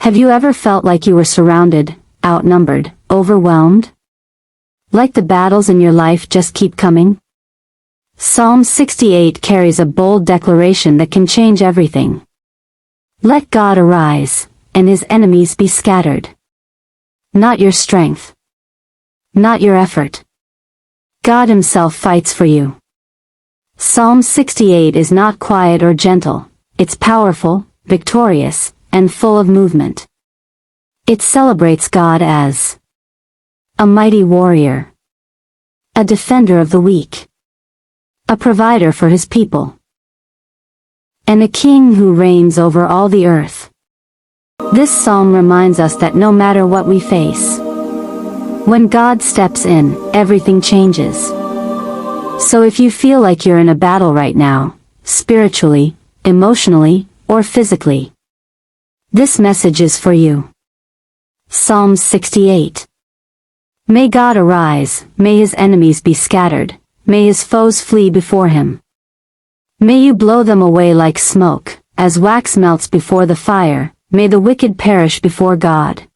Have you ever felt like you were surrounded, outnumbered, overwhelmed? Like the battles in your life just keep coming? Psalm 68 carries a bold declaration that can change everything. Let God arise, and his enemies be scattered. Not your strength. Not your effort. God himself fights for you. Psalm 68 is not quiet or gentle, it's powerful, victorious, and full of movement. It celebrates God as a mighty warrior, a defender of the weak, a provider for his people, and a king who reigns over all the earth. This psalm reminds us that no matter what we face, when God steps in, everything changes. So if you feel like you're in a battle right now, spiritually, emotionally, or physically, this message is for you. Psalm 68. May God arise, may his enemies be scattered, may his foes flee before him. May you blow them away like smoke, as wax melts before the fire, may the wicked perish before God.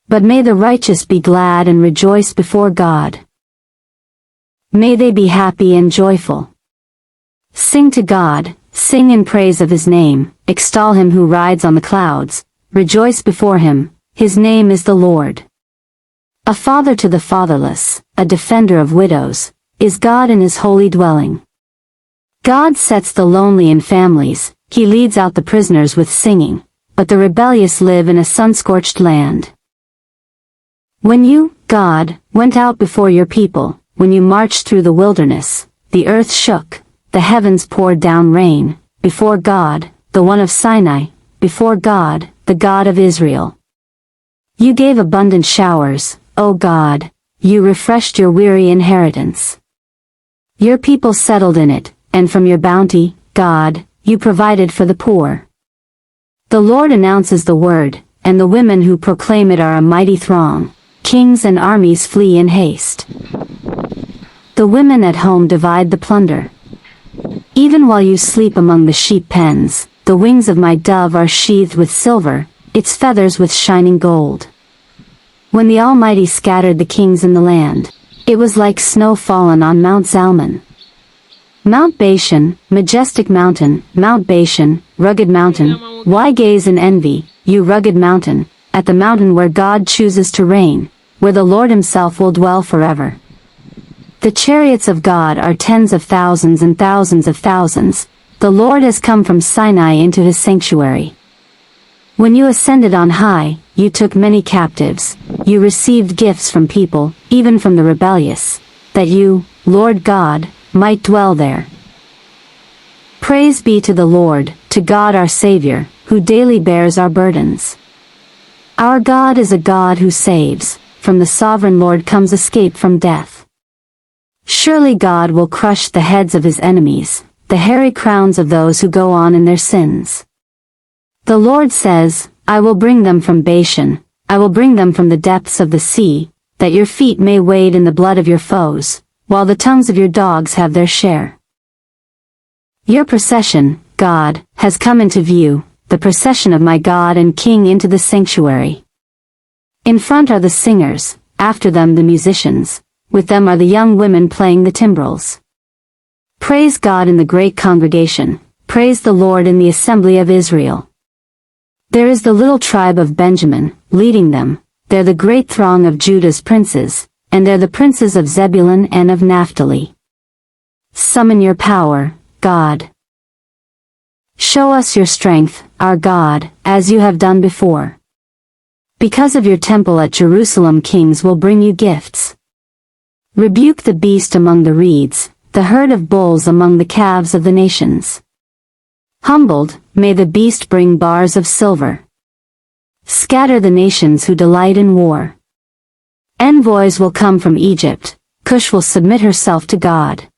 But may the righteous be glad and rejoice before God. May they be happy and joyful. Sing to God, sing in praise of his name, extol him who rides on the clouds, rejoice before him, his name is the Lord. A father to the fatherless, a defender of widows, is God in his holy dwelling. God sets the lonely in families, he leads out the prisoners with singing, but the rebellious live in a sun-scorched land. When you, God, went out before your people, when you marched through the wilderness, the earth shook, the heavens poured down rain, before God, the one of Sinai, before God, the God of Israel. You gave abundant showers, O God, you refreshed your weary inheritance. Your people settled in it, and from your bounty, God, you provided for the poor. The Lord announces the word, and the women who proclaim it are a mighty throng. Kings and armies flee in haste. The women at home divide the plunder. Even while you sleep among the sheep pens, the wings of my dove are sheathed with silver, its feathers with shining gold. When the Almighty scattered the kings in the land, it was like snow fallen on Mount Zalmon. Mount Bashan, majestic mountain, Mount Bashan, rugged mountain, why gaze in envy, you rugged mountain, at the mountain where God chooses to reign, where the Lord himself will dwell forever. The chariots of God are tens of thousands and thousands of thousands. The Lord has come from Sinai into his sanctuary. When you ascended on high, you took many captives, you received gifts from people, even from the rebellious, that you, Lord God, might dwell there. Praise be to the Lord, to God our Savior, who daily bears our burdens. Our God is a God who saves, from the sovereign Lord comes escape from death. Surely God will crush the heads of his enemies, the hairy crowns of those who go on in their sins. The Lord says, I will bring them from Bashan, I will bring them from the depths of the sea, that your feet may wade in the blood of your foes, while the tongues of your dogs have their share. Your procession, God, has come into view, the procession of my God and King into the sanctuary. In front are the singers, after them the musicians, with them are the young women playing the timbrels. Praise God in the great congregation, praise the Lord in the assembly of Israel. There is the little tribe of Benjamin, leading them, they're the great throng of Judah's princes, and they're the princes of Zebulun and of Naphtali. Summon your power, God. Show us your strength, our God, as you have done before. Because of your temple at Jerusalem, kings will bring you gifts. Rebuke the beast among the reeds, the herd of bulls among the calves of the nations. Humbled, may the beast bring bars of silver. Scatter the nations who delight in war. Envoys will come from Egypt, Cush will submit herself to God.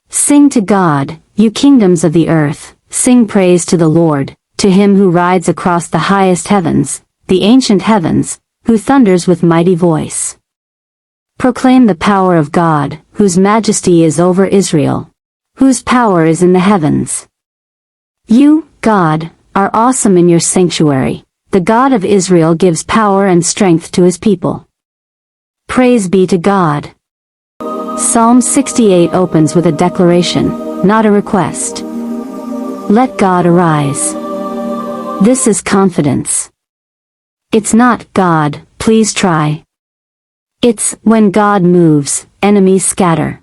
Sing to God, you kingdoms of the earth, sing praise to the Lord, to him who rides across the highest heavens, the ancient heavens, who thunders with mighty voice. Proclaim the power of God, whose majesty is over Israel, whose power is in the heavens. You, God, are awesome in your sanctuary, the God of Israel gives power and strength to his people. Praise be to God. Psalm 68 opens with a declaration, not a request. Let God arise. This is confidence. It's not, God, please try. It's, when God moves, enemies scatter.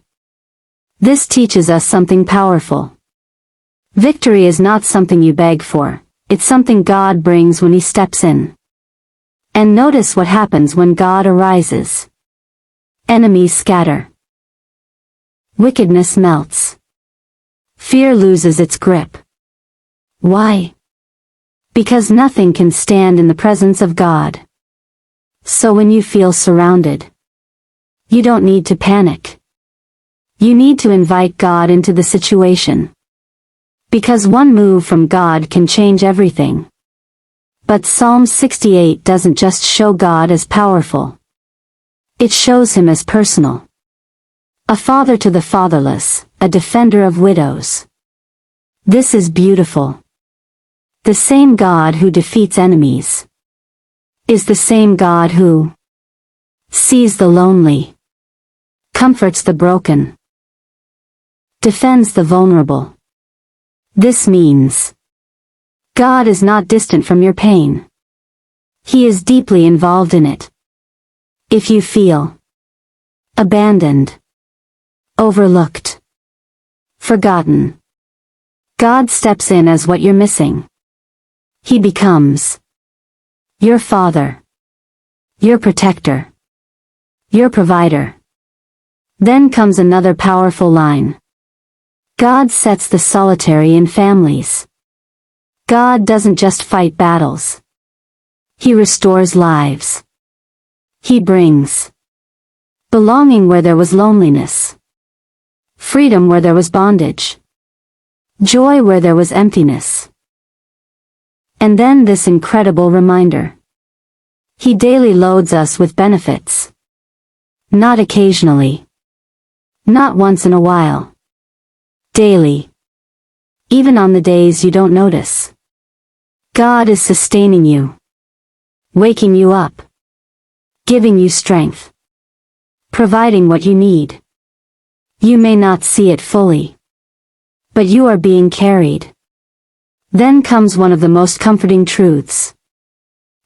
This teaches us something powerful. Victory is not something you beg for, it's something God brings when he steps in. And notice what happens when God arises. Enemies scatter. Wickedness melts. Fear loses its grip. Why? Because nothing can stand in the presence of God. So when you feel surrounded, you don't need to panic. You need to invite God into the situation. Because one move from God can change everything. But Psalm 68 doesn't just show God as powerful. It shows him as personal. A father to the fatherless, a defender of widows. This is beautiful. The same God who defeats enemies is the same God who sees the lonely, comforts the broken, defends the vulnerable. This means God is not distant from your pain. He is deeply involved in it. If you feel abandoned, overlooked, forgotten, God steps in as what you're missing. He becomes your father, your protector, your provider. Then comes another powerful line. God sets the solitary in families. God doesn't just fight battles. He restores lives. He brings belonging where there was loneliness, freedom where there was bondage, joy where there was emptiness. And then this incredible reminder. He daily loads us with benefits. Not occasionally. Not once in a while. Daily. Even on the days you don't notice. God is sustaining you. Waking you up. Giving you strength. Providing what you need. You may not see it fully. But you are being carried. Then comes one of the most comforting truths.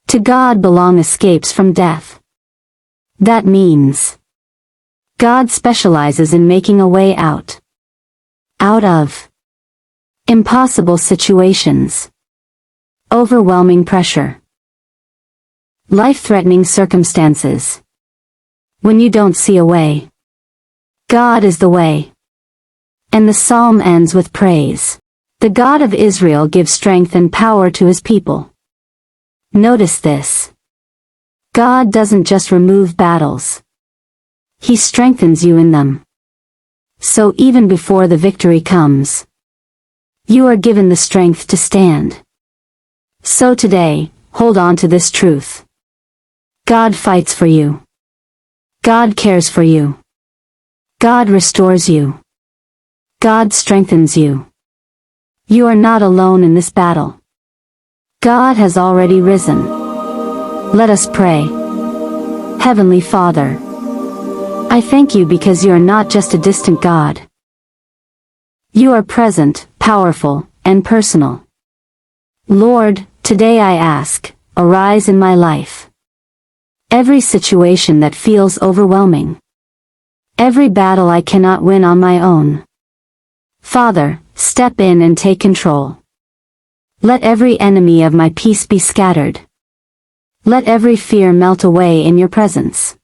To God belong escapes from death. That means God specializes in making a way out. Out of impossible situations. Overwhelming pressure. Life-threatening circumstances. When you don't see a way, God is the way. And the psalm ends with praise. The God of Israel gives strength and power to his people. Notice this. God doesn't just remove battles. He strengthens you in them. So even before the victory comes, you are given the strength to stand. So today, hold on to this truth. God fights for you. God cares for you. God restores you. God strengthens you. You are not alone in this battle. God has already risen. Let us pray. Heavenly Father, I thank you because you are not just a distant God. You are present, powerful, and personal. Lord, today I ask, arise in my life. Every situation that feels overwhelming. Every battle I cannot win on my own. Father, step in and take control. Let every enemy of my peace be scattered. Let every fear melt away in your presence.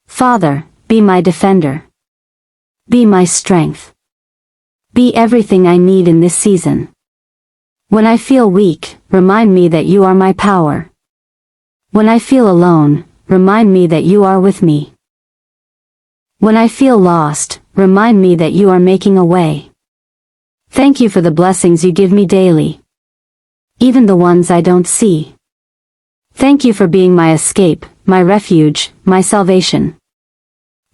Father, be my defender. Be my strength. Be everything I need in this season. When I feel weak, remind me that you are my power. When I feel alone, remind me that you are with me. When I feel lost, remind me that you are making a way. Thank you for the blessings you give me daily. Even the ones I don't see. Thank you for being my escape, my refuge, my salvation.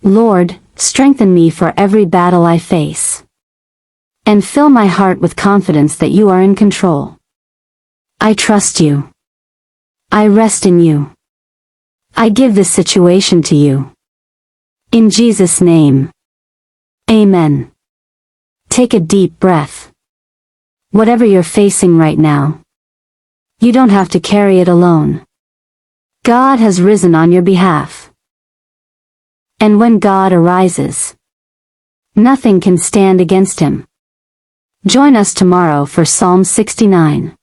Lord, strengthen me for every battle I face. And fill my heart with confidence that you are in control. I trust you. I rest in you. I give this situation to you. In Jesus' name. Amen. Take a deep breath. Whatever you're facing right now, you don't have to carry it alone. God has risen on your behalf. And when God arises, nothing can stand against him. Join us tomorrow for Psalm 69.